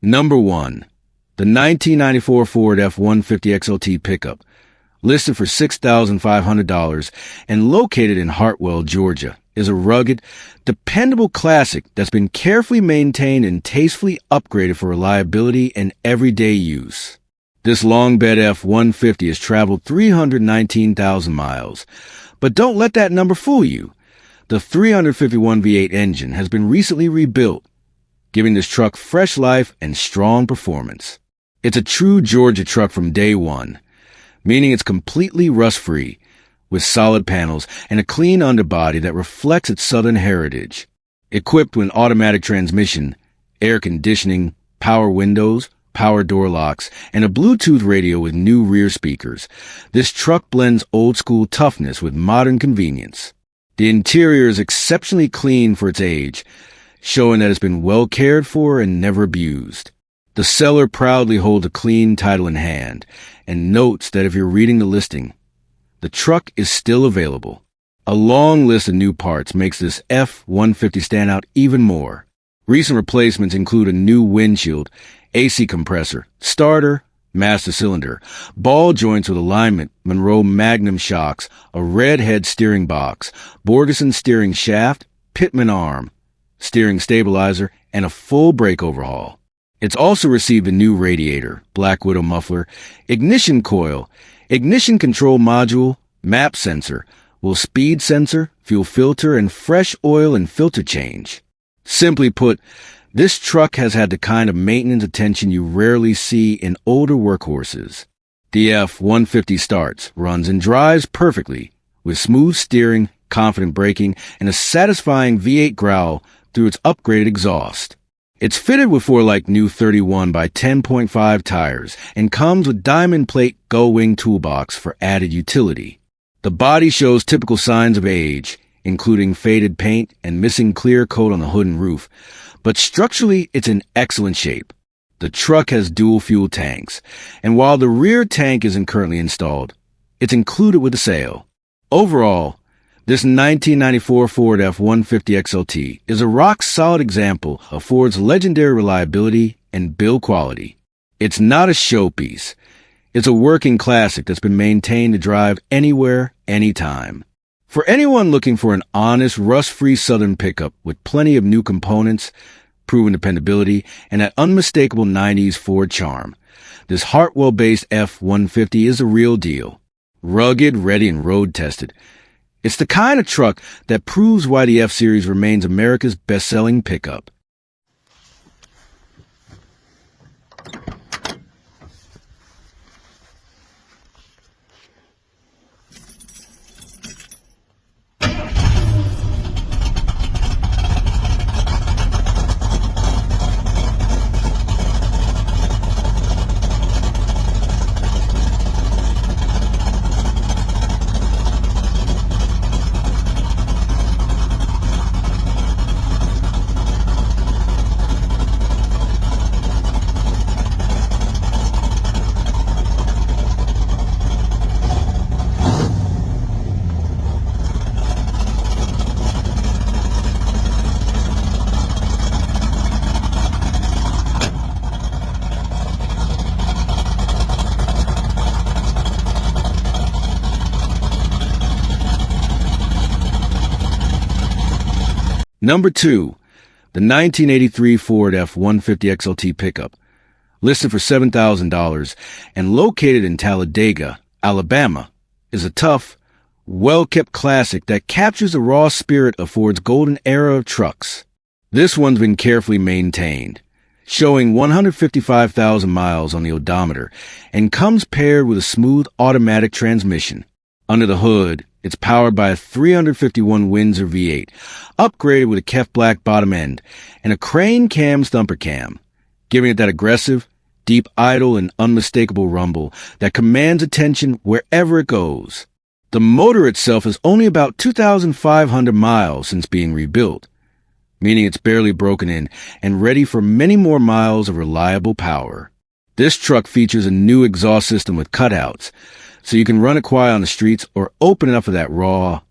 Number 1. The 1994 Ford F-150 XLT Pickup, listed for $6,500 and located in Hartwell, Georgia, is a rugged, dependable classic that's been carefully maintained and tastefully upgraded for reliability and everyday use. This long bed F-150 has traveled 319,000 miles, but don't let that number fool you. The 351 V8 engine has been recently rebuilt, giving this truck fresh life and strong performance. It's a true Georgia truck from day one, meaning it's completely rust-free, with solid panels and a clean underbody that reflects its southern heritage. Equipped with an automatic transmission, air conditioning, power windows, power door locks, and a Bluetooth radio with new rear speakers, this truck blends old-school toughness with modern convenience. The interior is exceptionally clean for its age, showing that it's been well cared for and never abused. The seller proudly holds a clean title in hand and notes that if you're reading the listing, the truck is still available. A long list of new parts makes this F-150 stand out even more. Recent replacements include a new windshield, AC compressor, starter, master cylinder, ball joints with alignment, Monroe Magnum shocks, a red head steering box, Borgeson steering shaft, Pitman arm, steering stabilizer, and a full brake overhaul. It's also received a new radiator, Black Widow muffler, ignition coil, ignition control module, map sensor, speed sensor, fuel filter, and fresh oil and filter change. Simply put, this truck has had the kind of maintenance attention you rarely see in older workhorses. The F-150 starts, runs, and drives perfectly, with smooth steering, confident braking, and a satisfying V8 growl through its upgraded exhaust. It's fitted with four new 31 by 10.5 tires and comes with diamond plate Go-Wing toolbox for added utility. The body shows typical signs of age, including faded paint and missing clear coat on the hood and roof, but structurally it's in excellent shape. The truck has dual fuel tanks, and while the rear tank isn't currently installed, it's included with the sale. Overall, this 1994 Ford F-150 XLT is a rock-solid example of Ford's legendary reliability and build quality. It's not a showpiece. It's a working classic that's been maintained to drive anywhere, anytime. For anyone looking for an honest, rust-free Southern pickup with plenty of new components, proven dependability, and that unmistakable 90s Ford charm, this Hartwell-based F-150 is a real deal. Rugged, ready, and road-tested. It's the kind of truck that proves why the F-Series remains America's best-selling pickup. Number 2. The 1983 Ford F-150 XLT Pickup, listed for $7,000 and located in Talladega, Alabama, is a tough, well-kept classic that captures the raw spirit of Ford's golden era of trucks. This one's been carefully maintained, showing 155,000 miles on the odometer, and comes paired with a smooth automatic transmission. Under the hood, it's powered by a 351 Windsor V8, upgraded with a Kef Black bottom end and a crane cam thumper cam, giving it that aggressive, deep idle, and unmistakable rumble that commands attention wherever it goes. The motor itself is only about 2,500 miles since being rebuilt, meaning it's barely broken in and ready for many more miles of reliable power. This truck features a new exhaust system with cutouts, so you can run it quiet on the streets or open it up for that raw,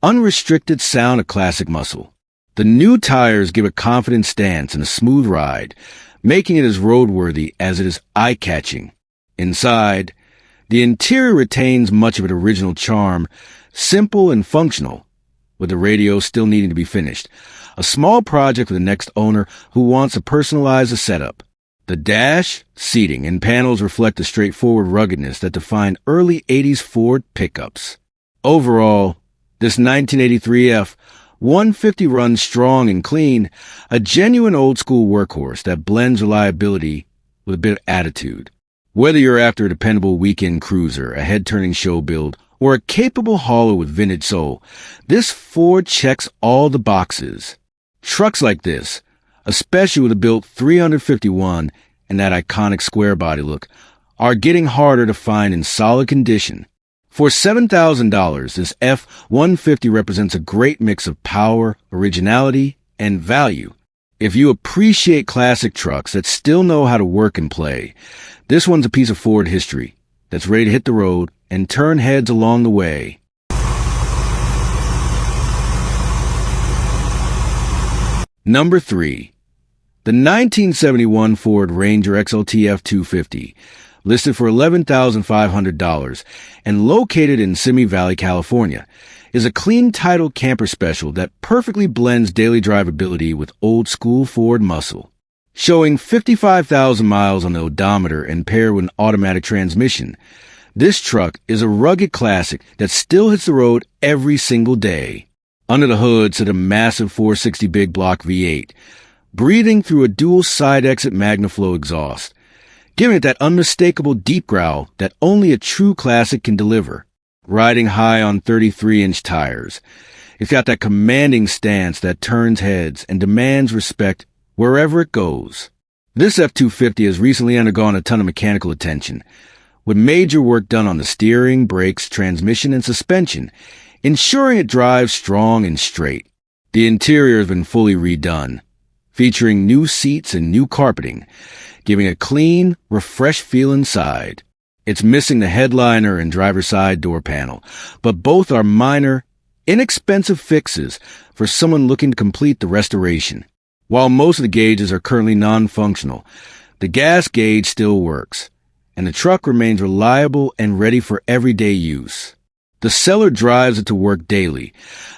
unrestricted sound of classic muscle. The new tires give a confident stance and a smooth ride, making it as roadworthy as it is eye-catching. Inside, the interior retains much of its original charm, simple and functional, with the radio still needing to be finished. A small project for the next owner who wants to personalize the setup. The dash, seating, and panels reflect the straightforward ruggedness that defined early 80s Ford pickups. Overall, this 1983 F-150 runs strong and clean, a genuine old-school workhorse that blends reliability with a bit of attitude. Whether you're after a dependable weekend cruiser, a head-turning show build, or a capable hauler with vintage soul, this Ford checks all the boxes. Trucks like this, especially with a built 351 and that iconic square body look, are getting harder to find in solid condition. For $7,000, this F-150 represents a great mix of power, originality, and value. If you appreciate classic trucks that still know how to work and play, this one's a piece of Ford history that's ready to hit the road and turn heads along the way. Number 3. The 1971 Ford Ranger XLT F250, listed for $11,500 and located in Simi Valley, California, is a clean title camper special that perfectly blends daily drivability with old-school Ford muscle. Showing 55,000 miles on the odometer and paired with an automatic transmission, this truck is a rugged classic that still hits the road every single day. Under the hood sits a massive 460 big block V8, breathing through a dual side-exit MagnaFlow exhaust, giving it that unmistakable deep growl that only a true classic can deliver. Riding high on 33-inch tires, it's got that commanding stance that turns heads and demands respect wherever it goes. This F-250 has recently undergone a ton of mechanical attention, with major work done on the steering, brakes, transmission, and suspension, ensuring it drives strong and straight. The interior has been fully redone, featuring new seats and new carpeting, giving a clean, refreshed feel inside. It's missing the headliner and driver's side door panel, but both are minor, inexpensive fixes for someone looking to complete the restoration. While most of the gauges are currently non-functional, the gas gauge still works, and the truck remains reliable and ready for everyday use. The seller drives it to work daily,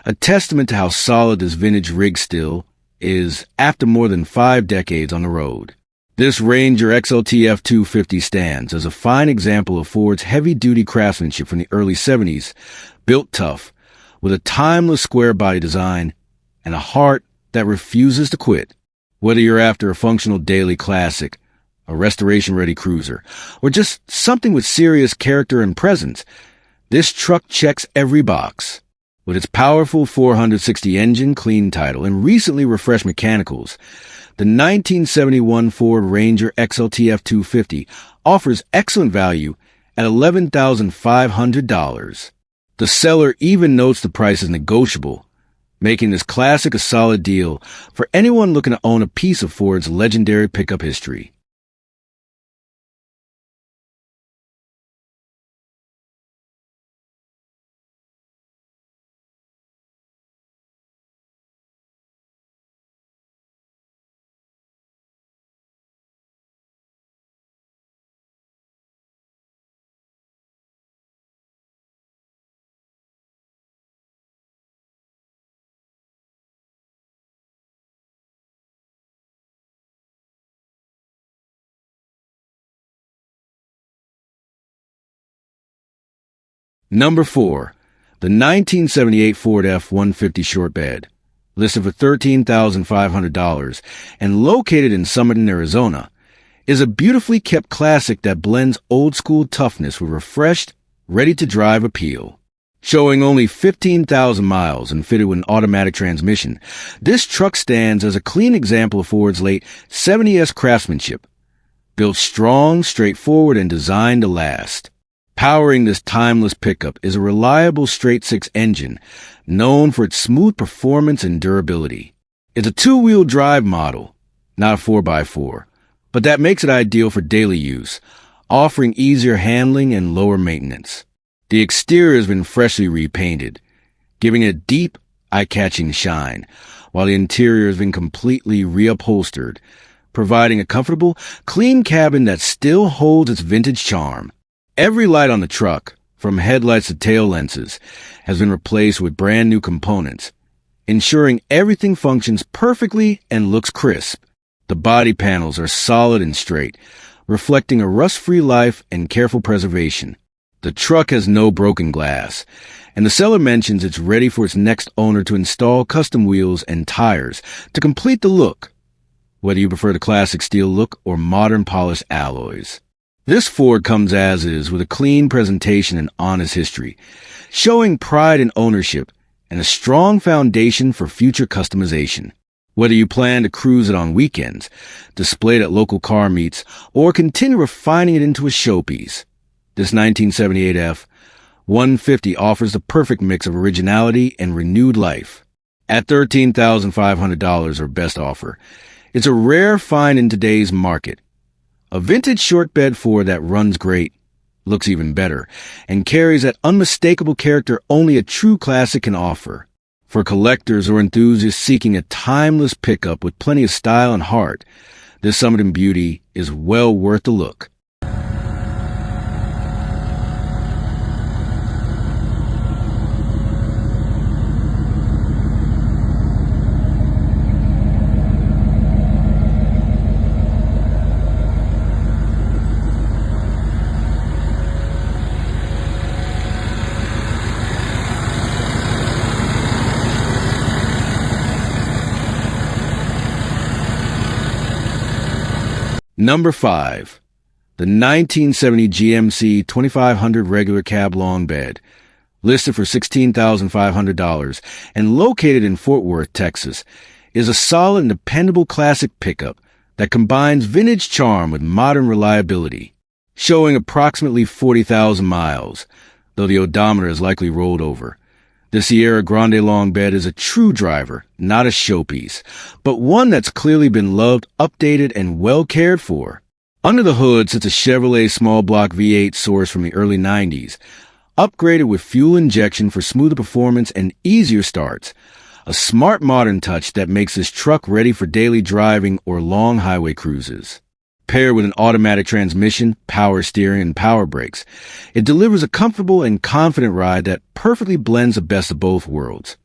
a testament to how solid this vintage rig still is after more than 5 decades on the road. This Ranger XLT F250 stands as a fine example of Ford's heavy-duty craftsmanship from the early 70s, built tough, with a timeless square-body design and a heart that refuses to quit. Whether you're after a functional daily classic, a restoration-ready cruiser, or just something with serious character and presence, this truck checks every box. With its powerful 460 engine, clean title, and recently refreshed mechanicals, the 1971 Ford Ranger XLT F250 offers excellent value at $11,500. The seller even notes the price is negotiable, making this classic a solid deal for anyone looking to own a piece of Ford's legendary pickup history. Number 4. The 1978 Ford F-150 short bed, listed for $13,500 and located in Somerton, Arizona, is a beautifully kept classic that blends old-school toughness with refreshed, ready-to-drive appeal. Showing only 15,000 miles and fitted with an automatic transmission, this truck stands as a clean example of Ford's late 70s craftsmanship, built strong, straightforward, and designed to last. Powering this timeless pickup is a reliable straight-six engine, known for its smooth performance and durability. It's a two-wheel drive model, not a 4x4, but that makes it ideal for daily use, offering easier handling and lower maintenance. The exterior has been freshly repainted, giving it a deep, eye-catching shine, while the interior has been completely reupholstered, providing a comfortable, clean cabin that still holds its vintage charm. Every light on the truck, from headlights to tail lenses, has been replaced with brand new components, ensuring everything functions perfectly and looks crisp. The body panels are solid and straight, reflecting a rust-free life and careful preservation. The truck has no broken glass, and the seller mentions it's ready for its next owner to install custom wheels and tires to complete the look, whether you prefer the classic steel look or modern polished alloys. This Ford comes as is with a clean presentation and honest history, showing pride in ownership and a strong foundation for future customization. Whether you plan to cruise it on weekends, display it at local car meets, or continue refining it into a showpiece, this 1978 F-150 offers the perfect mix of originality and renewed life. At $13,500 or best offer, it's a rare find in today's market. A vintage short bed Ford that runs great, looks even better, and carries that unmistakable character only a true classic can offer. For collectors or enthusiasts seeking a timeless pickup with plenty of style and heart, this Somerton beauty is well worth the look. Number 5. The 1970 GMC 2500 regular cab long bed, listed for $16,500 and located in Fort Worth, Texas, is a solid and dependable classic pickup that combines vintage charm with modern reliability. Showing approximately 40,000 miles, though the odometer is likely rolled over. The Sierra Grande long bed is a true driver, not a showpiece, but one that's clearly been loved, updated, and well cared for. Under the hood sits a Chevrolet small block V8 source from the early 90s, upgraded with fuel injection for smoother performance and easier starts. A smart modern touch that makes this truck ready for daily driving or long highway cruises. Paired with an automatic transmission, power steering, and power brakes, it delivers a comfortable and confident ride that perfectly blends the best of both worlds.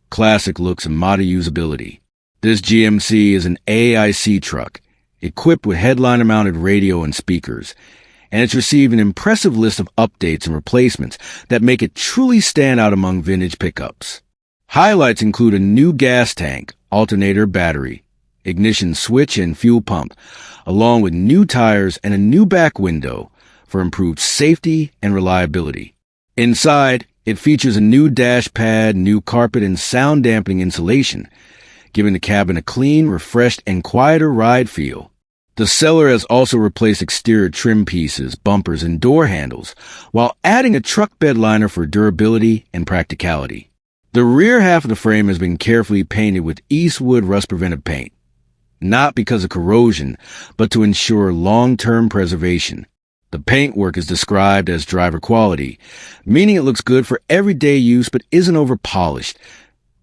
Classic looks and modern usability. This GMC is an AIC truck, equipped with headliner-mounted radio and speakers, and it's received an impressive list of updates and replacements that make it truly stand out among vintage pickups. Highlights include a new gas tank, alternator, battery, ignition switch, and fuel pump, along with new tires and a new back window for improved safety and reliability. Inside, it features a new dash pad, new carpet, and sound dampening insulation, giving the cabin a clean, refreshed, and quieter ride feel. The seller has also replaced exterior trim pieces, bumpers, and door handles, while adding a truck bed liner for durability and practicality. The rear half of the frame has been carefully painted with Eastwood rust-preventive paint, not because of corrosion, but to ensure long-term preservation. The paintwork is described as driver quality, meaning it looks good for everyday use but isn't over-polished,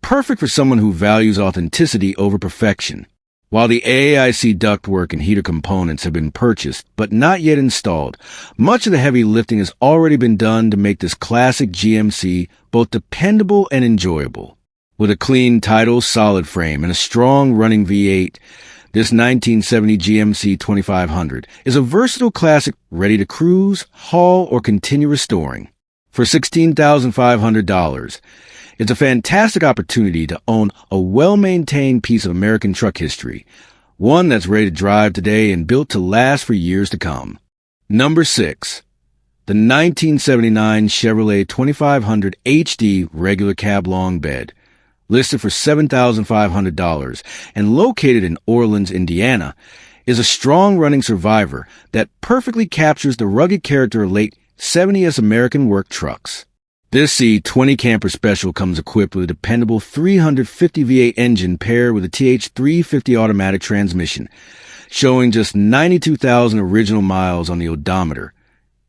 perfect for someone who values authenticity over perfection. While the AIC ductwork and heater components have been purchased but not yet installed, much of the heavy lifting has already been done to make this classic GMC both dependable and enjoyable. With a clean title, solid frame, and a strong running V8, this 1970 GMC 2500 is a versatile classic ready to cruise, haul, or continue restoring. For $16,500, it's a fantastic opportunity to own a well-maintained piece of American truck history, one that's ready to drive today and built to last for years to come. Number 6. The 1979 Chevrolet 2500 HD regular cab long bed, listed for $7,500 and located in Orleans, Indiana, is a strong-running survivor that perfectly captures the rugged character of late 70s American work trucks. This C20 Camper Special comes equipped with a dependable 350 V8 engine paired with a TH350 automatic transmission, showing just 92,000 original miles on the odometer.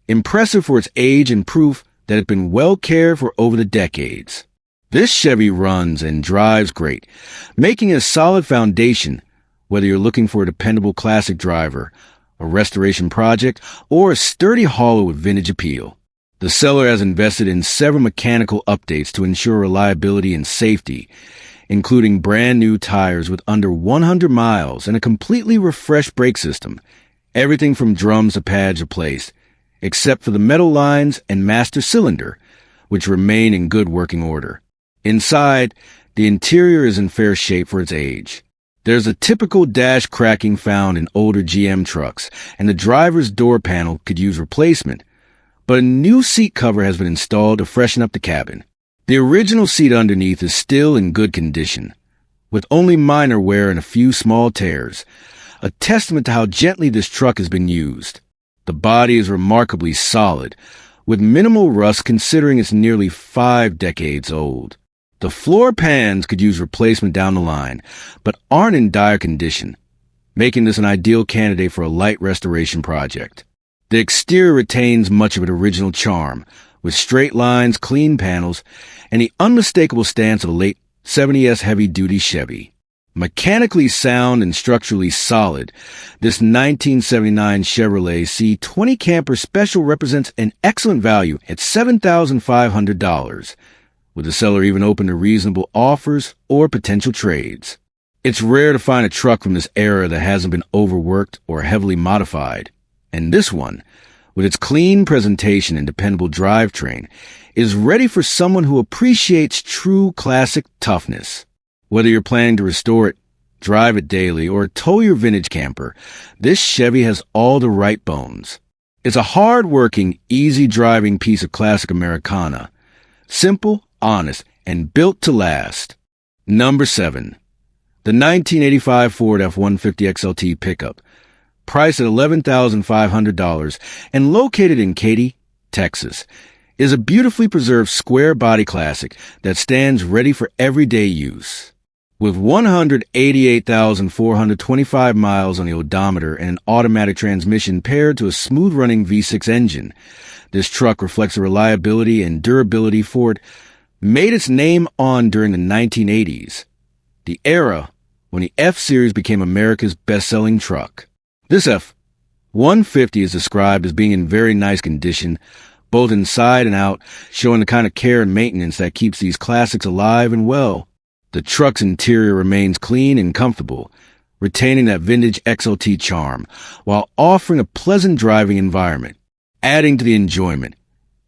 Impressive for its age and proof that it's been well cared for over the decades. This Chevy runs and drives great, making it a solid foundation Whether you're looking for a dependable classic driver, a restoration project, or a sturdy hauler with vintage appeal, the seller has invested in several mechanical updates to ensure reliability and safety, including brand new tires with under 100 miles and a completely refreshed brake system. Everything from drums to pads replaced, except for the metal lines and master cylinder, which remain in good working order. Inside, the interior is in fair shape for its age. There's a typical dash cracking found in older GM trucks, and the driver's door panel could use replacement, but a new seat cover has been installed to freshen up the cabin. The original seat underneath is still in good condition, with only minor wear and a few small tears, a testament to how gently this truck has been used. The body is remarkably solid, with minimal rust considering it's nearly 5 decades old. The floor pans could use replacement down the line, but aren't in dire condition, making this an ideal candidate for a light restoration project. The exterior retains much of its original charm, with straight lines, clean panels, and the unmistakable stance of a late 70s heavy-duty Chevy. Mechanically sound and structurally solid, this 1979 Chevrolet C20 Camper Special represents an excellent value at $7,500, with the seller even open to reasonable offers or potential trades. It's rare to find a truck from this era that hasn't been overworked or heavily modified, and this one, with its clean presentation and dependable drivetrain, is ready for someone who appreciates true classic toughness. Whether you're planning to restore it, drive it daily, or tow your vintage camper, this Chevy has all the right bones. It's a hard-working, easy-driving piece of classic Americana. Simple, honest, and built to last. Number 7. The 1985 Ford F-150 XLT Pickup, priced at $11,500 and located in Katy, Texas, is a beautifully preserved square body classic that stands ready for everyday use. With 188,425 miles on the odometer and an automatic transmission paired to a smooth-running V6 engine, this truck reflects the reliability and durability Ford made its name on during the 1980s, the era when the F-Series became America's best-selling truck. This F-150 is described as being in very nice condition, both inside and out, showing the kind of care and maintenance that keeps these classics alive and well. The truck's interior remains clean and comfortable, retaining that vintage XLT charm, while offering a pleasant driving environment. Adding to the enjoyment,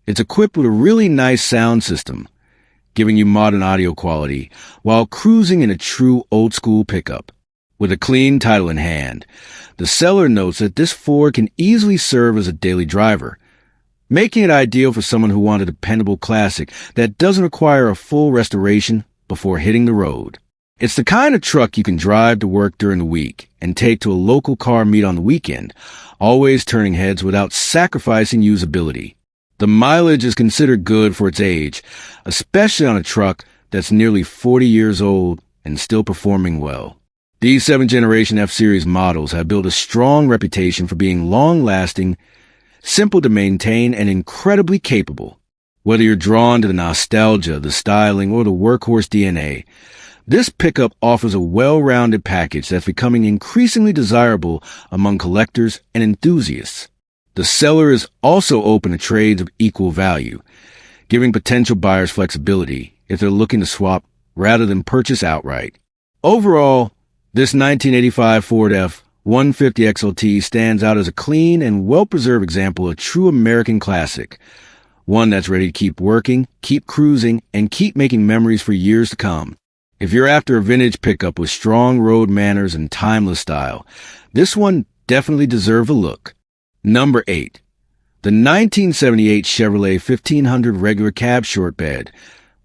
it's equipped with a really nice sound system, giving you modern audio quality while cruising in a true old-school pickup. With a clean title in hand, the seller notes that this Ford can easily serve as a daily driver, making it ideal for someone who wants a dependable classic that doesn't require a full restoration before hitting the road. It's the kind of truck you can drive to work during the week and take to a local car meet on the weekend, always turning heads without sacrificing usability. The mileage is considered good for its age, especially on a truck that's nearly 40 years old and still performing well. These 7th-generation F-Series models have built a strong reputation for being long-lasting, simple to maintain, and incredibly capable. Whether you're drawn to the nostalgia, the styling, or the workhorse DNA, this pickup offers a well-rounded package that's becoming increasingly desirable among collectors and enthusiasts. The seller is also open to trades of equal value, giving potential buyers flexibility if they're looking to swap rather than purchase outright. Overall, this 1985 Ford F-150 XLT stands out as a clean and well-preserved example of true American classic, one that's ready to keep working, keep cruising, and keep making memories for years to come. If you're after a vintage pickup with strong road manners and timeless style, this one definitely deserves a look. Number 8. The 1978 Chevrolet 1500 regular cab short bed,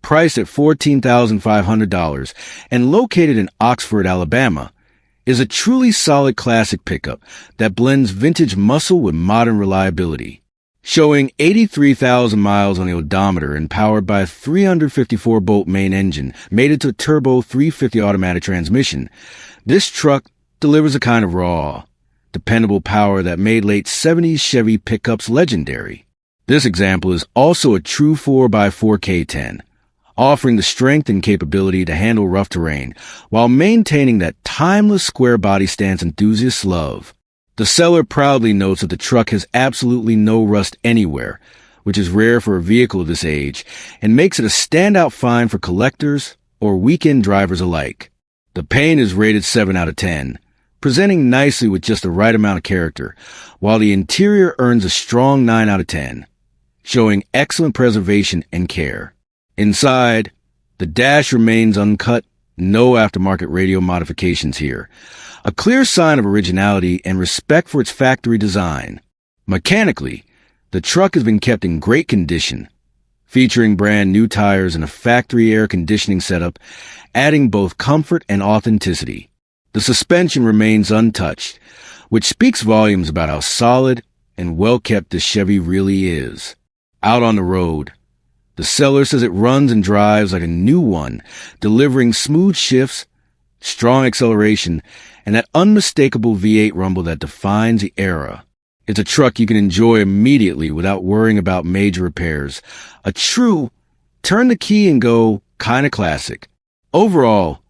priced at $14,500 and located in Oxford, Alabama, is a truly solid classic pickup that blends vintage muscle with modern reliability. Showing 83,000 miles on the odometer and powered by a 354-bolt main engine mated to a turbo 350 automatic transmission, this truck delivers a kind of raw, dependable power that made late 70s Chevy pickups legendary. This example is also a true 4x4 K10, offering the strength and capability to handle rough terrain while maintaining that timeless square body stance enthusiasts love. The seller proudly notes that the truck has absolutely no rust anywhere, which is rare for a vehicle of this age, and makes it a standout find for collectors or weekend drivers alike. The paint is rated 7 out of 10, presenting nicely with just the right amount of character, while the interior earns a strong 9 out of 10, showing excellent preservation and care. Inside, the dash remains uncut, no aftermarket radio modifications here, a clear sign of originality and respect for its factory design. Mechanically, the truck has been kept in great condition, featuring brand new tires and a factory air conditioning setup, adding both comfort and authenticity. The suspension remains untouched, which speaks volumes about how solid and well-kept this Chevy really is. Out on the road, the seller says it runs and drives like a new one, delivering smooth shifts, strong acceleration, and that unmistakable V8 rumble that defines the era. It's a truck you can enjoy immediately without worrying about major repairs. A true turn the key and go kind of classic. Overall,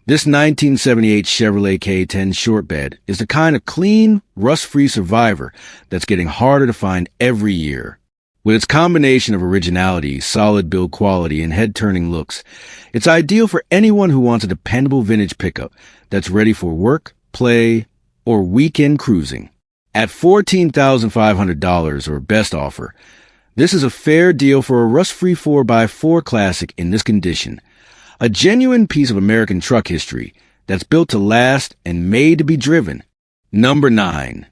this 1978 Chevrolet K10 short bed is the kind of clean, rust-free survivor that's getting harder to find every year. With its combination of originality, solid build quality, and head-turning looks, it's ideal for anyone who wants a dependable vintage pickup that's ready for work, play, or weekend cruising. At $14,500 or best offer, this is a fair deal for a rust-free 4x4 classic in this condition. A genuine piece of American truck history that's built to last and made to be driven. Number 9.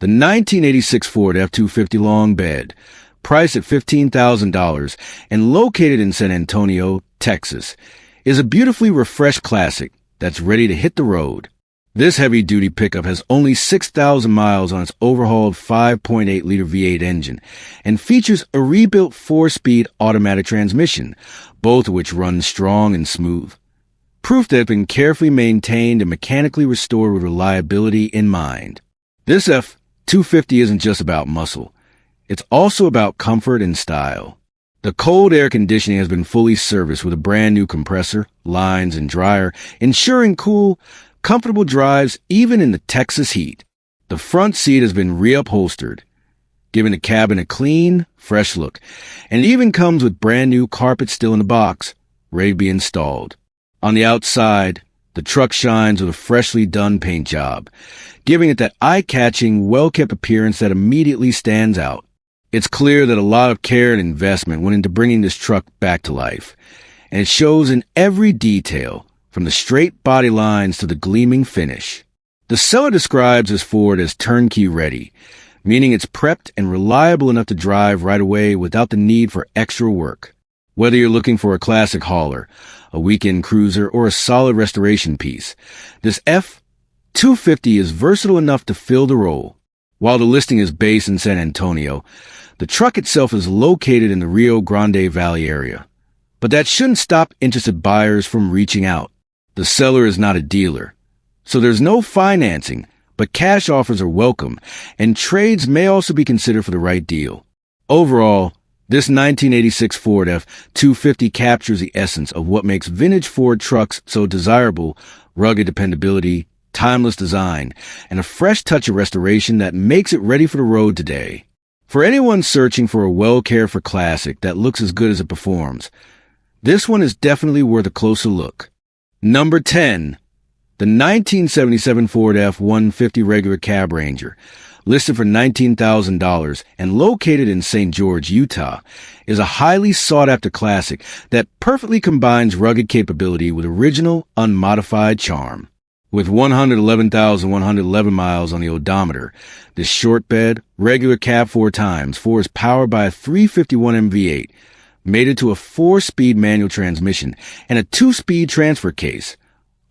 The 1986 Ford F-250 long bed, priced at $15,000 and located in San Antonio, Texas, is a beautifully refreshed classic that's ready to hit the road. This heavy-duty pickup has only 6,000 miles on its overhauled 5.8-liter V8 engine and features a rebuilt 4-speed automatic transmission, both of which run strong and smooth. Proof that it's been carefully maintained and mechanically restored with reliability in mind. This F-250 isn't just about muscle. It's also about comfort and style. The cold air conditioning has been fully serviced with a brand new compressor, lines, and dryer, ensuring cool, comfortable drives even in the Texas heat. The front seat has been reupholstered, giving the cabin a clean, fresh look, and it even comes with brand new carpet still in the box, ready to be installed. On the outside, the truck shines with a freshly done paint job, giving it that eye-catching, well-kept appearance that immediately stands out. It's clear that a lot of care and investment went into bringing this truck back to life, and it shows in every detail, from the straight body lines to the gleaming finish. The seller describes this Ford as turnkey ready, meaning it's prepped and reliable enough to drive right away without the need for extra work. Whether you're looking for a classic hauler, a weekend cruiser, or a solid restoration piece, this F-250 is versatile enough to fill the role. While the listing is based in San Antonio, the truck itself is located in the Rio Grande Valley area. But that shouldn't stop interested buyers from reaching out. The seller is not a dealer, so there's no financing, but cash offers are welcome, and trades may also be considered for the right deal. Overall, this 1986 Ford F-250 captures the essence of what makes vintage Ford trucks so desirable: rugged dependability, timeless design, and a fresh touch of restoration that makes it ready for the road today. For anyone searching for a well-cared-for classic that looks as good as it performs, this one is definitely worth a closer look. Number 10. The 1977 Ford F-150 regular cab Ranger, listed for $19,000 and located in St. George, Utah, is a highly sought-after classic that perfectly combines rugged capability with original, unmodified charm. With 111,111 miles on the odometer, this short bed, regular cab 4x4 is powered by a 351M V8, mated to a 4-speed manual transmission and a 2-speed transfer case,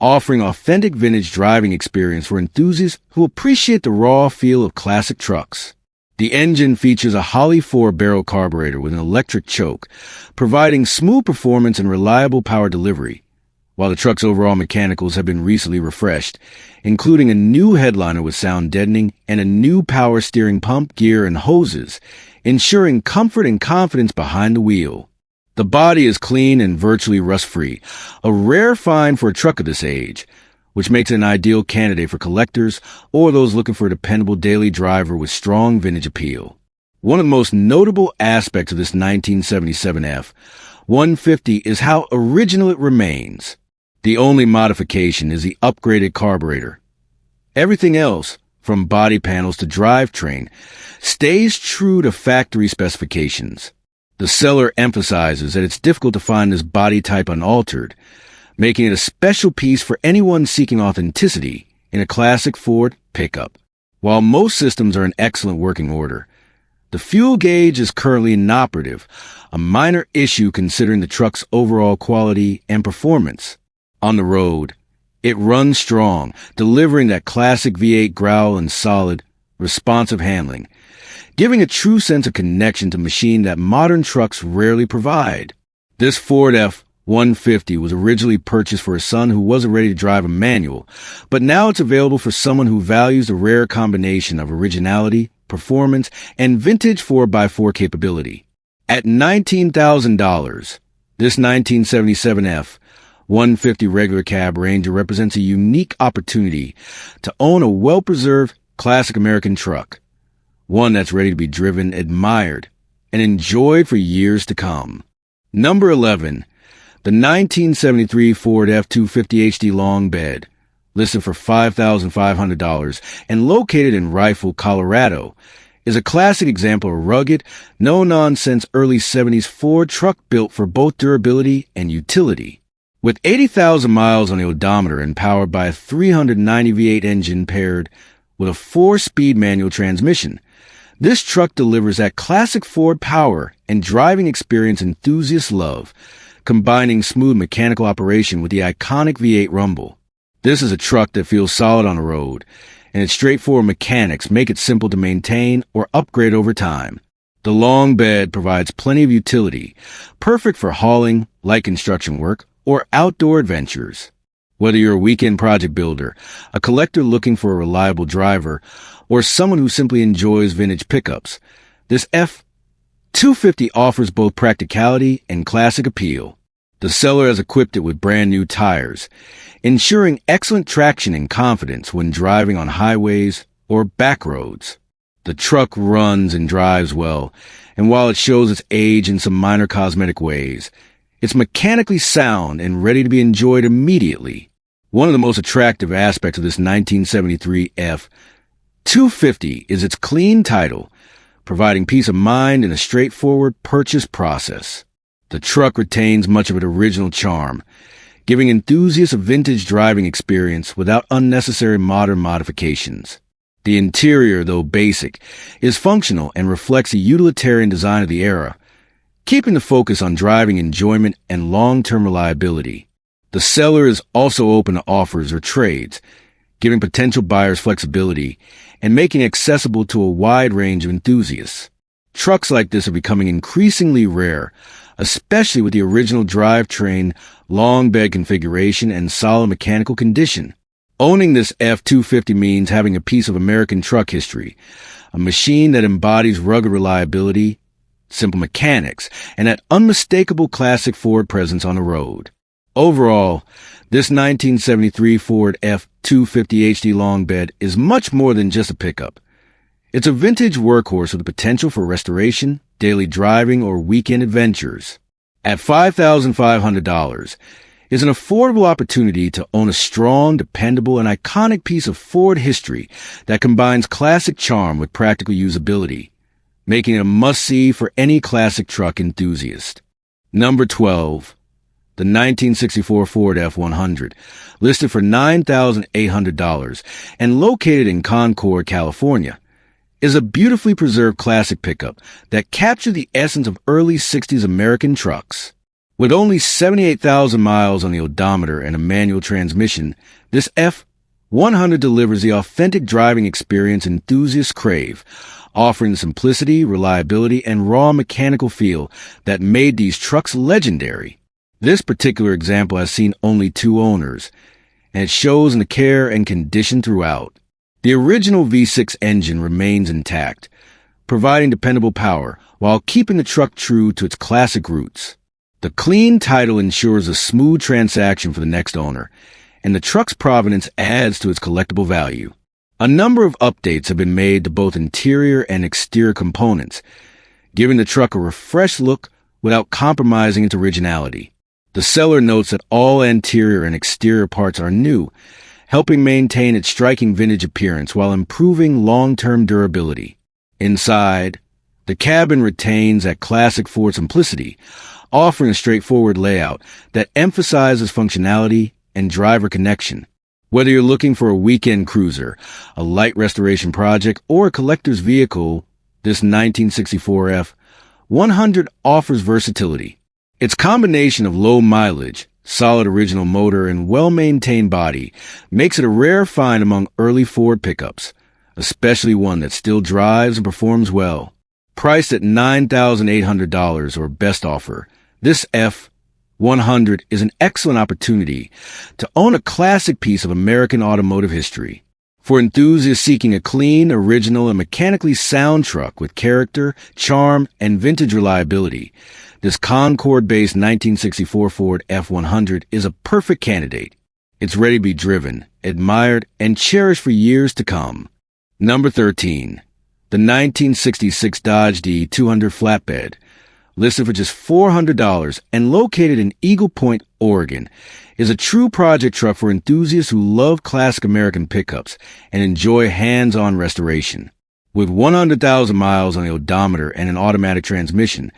offering authentic vintage driving experience for enthusiasts who appreciate the raw feel of classic trucks. The engine features a Holley 4-barrel carburetor with an electric choke, providing smooth performance and reliable power delivery, while the truck's overall mechanicals have been recently refreshed, including a new headliner with sound deadening and a new power steering pump, gear, and hoses, ensuring comfort and confidence behind the wheel. The body is clean and virtually rust-free, a rare find for a truck of this age, which makes it an ideal candidate for collectors or those looking for a dependable daily driver with strong vintage appeal. One of the most notable aspects of this 1977 F-150 is how original it remains. The only modification is the upgraded carburetor. Everything else, from body panels to drivetrain, stays true to factory specifications. The seller emphasizes that it's difficult to find this body type unaltered, making it a special piece for anyone seeking authenticity in a classic Ford pickup. While most systems are in excellent working order, the fuel gauge is currently inoperative, a minor issue considering the truck's overall quality and performance. On the road, it runs strong, delivering that classic V8 growl and solid, responsive handling, giving a true sense of connection to machine that modern trucks rarely provide. This Ford F-150 was originally purchased for a son who wasn't ready to drive a manual, but now it's available for someone who values the rare combination of originality, performance, and vintage 4x4 capability. At $19,000, this 1977 F-150 regular cab Ranger represents a unique opportunity to own a well-preserved classic American truck, one that's ready to be driven, admired, and enjoyed for years to come. Number 11, the 1973 Ford F-250 HD long bed, listed for $5,500 and located in Rifle, Colorado, is a classic example of rugged, no-nonsense early 70s Ford truck built for both durability and utility. With 80,000 miles on the odometer and powered by a 390 V8 engine paired with a 4-speed manual transmission, this truck delivers that classic Ford power and driving experience enthusiasts love, combining smooth mechanical operation with the iconic V8 rumble. This is a truck that feels solid on the road, and its straightforward mechanics make it simple to maintain or upgrade over time. The long bed provides plenty of utility, perfect for hauling, light construction work, or outdoor adventures. Whether you're a weekend project builder, a collector looking for a reliable driver, or someone who simply enjoys vintage pickups, this F-250 offers both practicality and classic appeal. The seller has equipped it with brand new tires, ensuring excellent traction and confidence when driving on highways or back roads. The truck runs and drives well, and while it shows its age in some minor cosmetic ways, it's mechanically sound and ready to be enjoyed immediately. One of the most attractive aspects of this 1973 F-250 is its clean title, providing peace of mind in a straightforward purchase process. The truck retains much of its original charm, giving enthusiasts a vintage driving experience without unnecessary modern modifications. The interior, though basic, is functional and reflects the utilitarian design of the era, keeping the focus on driving enjoyment and long-term reliability. The seller is also open to offers or trades, giving potential buyers flexibility and making it accessible to a wide range of enthusiasts. Trucks like this are becoming increasingly rare, especially with the original drivetrain, long bed configuration, and solid mechanical condition. Owning this F-250 means having a piece of American truck history, a machine that embodies rugged reliability, simple mechanics, and that unmistakable classic Ford presence on the road. Overall, this 1973 Ford F-250 HD long bed is much more than just a pickup. It's a vintage workhorse with the potential for restoration, daily driving, or weekend adventures. At $5,500, is an affordable opportunity to own a strong, dependable, and iconic piece of Ford history that combines classic charm with practical usability, making it a must-see for any classic truck enthusiast. Number 12. The 1964 Ford F-100, listed for $9,800 and located in Concord, California, is a beautifully preserved classic pickup that captured the essence of early 60s American trucks. With only 78,000 miles on the odometer and a manual transmission, this F-100 delivers the authentic driving experience enthusiasts crave, offering the simplicity, reliability, and raw mechanical feel that made these trucks legendary. This particular example has seen only 2 owners, and it shows in the care and condition throughout. The original V6 engine remains intact, providing dependable power while keeping the truck true to its classic roots. The clean title ensures a smooth transaction for the next owner, and the truck's provenance adds to its collectible value. A number of updates have been made to both interior and exterior components, giving the truck a refreshed look without compromising its originality. The seller notes that all interior and exterior parts are new, helping maintain its striking vintage appearance while improving long-term durability. Inside, the cabin retains that classic Ford simplicity, offering a straightforward layout that emphasizes functionality and driver connection. Whether you're looking for a weekend cruiser, a light restoration project, or a collector's vehicle, this 1964 F-150 offers versatility. Its combination of low mileage, solid original motor, and well-maintained body makes it a rare find among early Ford pickups, especially one that still drives and performs well. Priced at $9,800 or best offer, this F-150 is an excellent opportunity to own a classic piece of American automotive history. For enthusiasts seeking a clean, original, and mechanically sound truck with character, charm, and vintage reliability, this Concord-based 1964 Ford F-150 is a perfect candidate. It's ready to be driven, admired, and cherished for years to come. Number 13. The 1966 Dodge D200 Flatbed, listed for just $400 and located in Eagle Point, Oregon, is a true project truck for enthusiasts who love classic American pickups and enjoy hands-on restoration. With 100,000 miles on the odometer and an automatic transmission,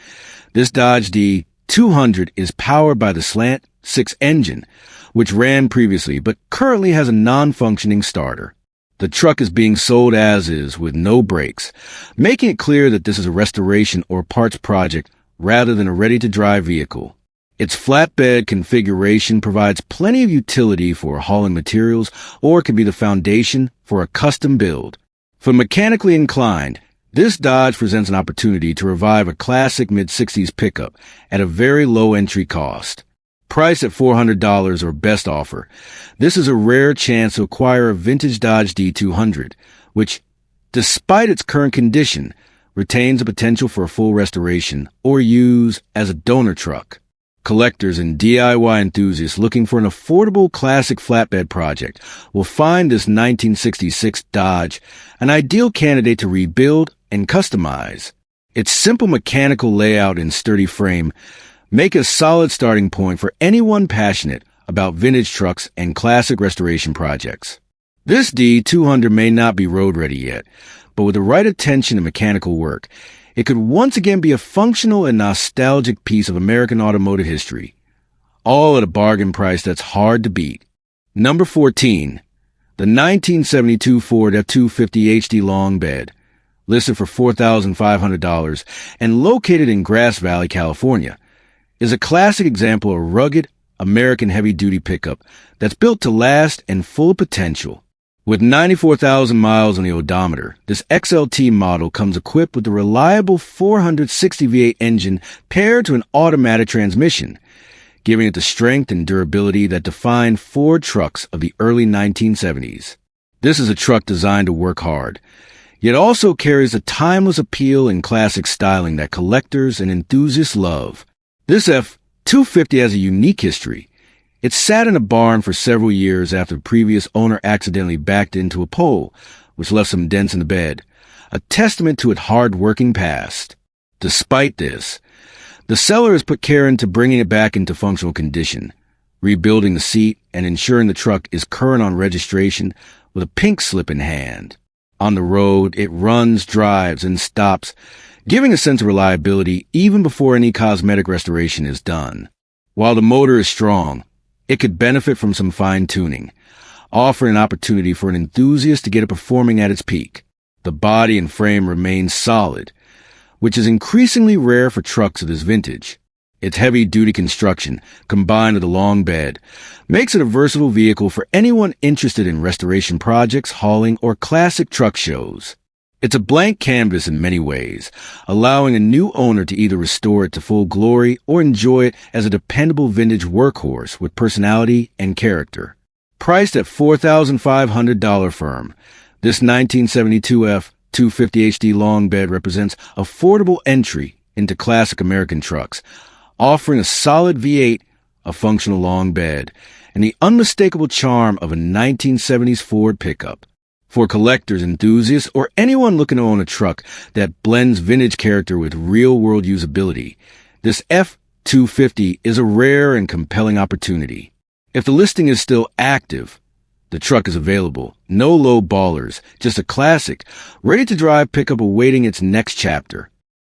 this Dodge D200 is powered by the Slant 6 engine, which ran previously but currently has a non-functioning starter. The truck is being sold as is with no brakes, making it clear that this is a restoration or parts project rather than a ready-to-drive vehicle. Its flatbed configuration provides plenty of utility for hauling materials or can be the foundation for a custom build. For mechanically inclined, this Dodge presents an opportunity to revive a classic mid-60s pickup at a very low entry cost. Priced at $400 or best offer, this is a rare chance to acquire a vintage Dodge D200, which, despite its current condition, retains the potential for a full restoration or use as a donor truck. Collectors and DIY enthusiasts looking for an affordable classic flatbed project will find this 1966 Dodge an ideal candidate to rebuild and customize. Its simple mechanical layout and sturdy frame make a solid starting point for anyone passionate about vintage trucks and classic restoration projects. This D200 may not be road ready yet, but with the right attention and mechanical work, it could once again be a functional and nostalgic piece of American automotive history, all at a bargain price that's hard to beat. Number 14. The 1972 Ford F-250 HD Long Bed, listed for $4,500 and located in Grass Valley, California, is a classic example of a rugged American heavy-duty pickup that's built to last and full of potential. With 94,000 miles on the odometer, this XLT model comes equipped with a reliable 460 V8 engine paired to an automatic transmission, giving it the strength and durability that defined Ford trucks of the early 1970s. This is a truck designed to work hard, yet also carries a timeless appeal and classic styling that collectors and enthusiasts love. This F-250 has a unique history. It sat in a barn for several years after the previous owner accidentally backed into a pole, which left some dents in the bed, a testament to its hard-working past. Despite this, the seller has put care into bringing it back into functional condition, rebuilding the seat and ensuring the truck is current on registration with a pink slip in hand. On the road, it runs, drives, and stops, giving a sense of reliability even before any cosmetic restoration is done. While the motor is strong, it could benefit from some fine-tuning, offering an opportunity for an enthusiast to get it performing at its peak. The body and frame remain solid, which is increasingly rare for trucks of this vintage. Its heavy-duty construction, combined with a long bed, makes it a versatile vehicle for anyone interested in restoration projects, hauling, or classic truck shows. It's a blank canvas in many ways, allowing a new owner to either restore it to full glory or enjoy it as a dependable vintage workhorse with personality and character. Priced at $4,500 firm, this 1972 F-250 HD long bed represents affordable entry into classic American trucks, offering a solid V8, a functional long bed, and the unmistakable charm of a 1970s Ford pickup. For collectors, enthusiasts, or anyone looking to own a truck that blends vintage character with real-world usability, this F-250 is a rare and compelling opportunity. If the listing is still active, the truck is available. No low ballers, just a classic, ready-to-drive pickup awaiting its next chapter.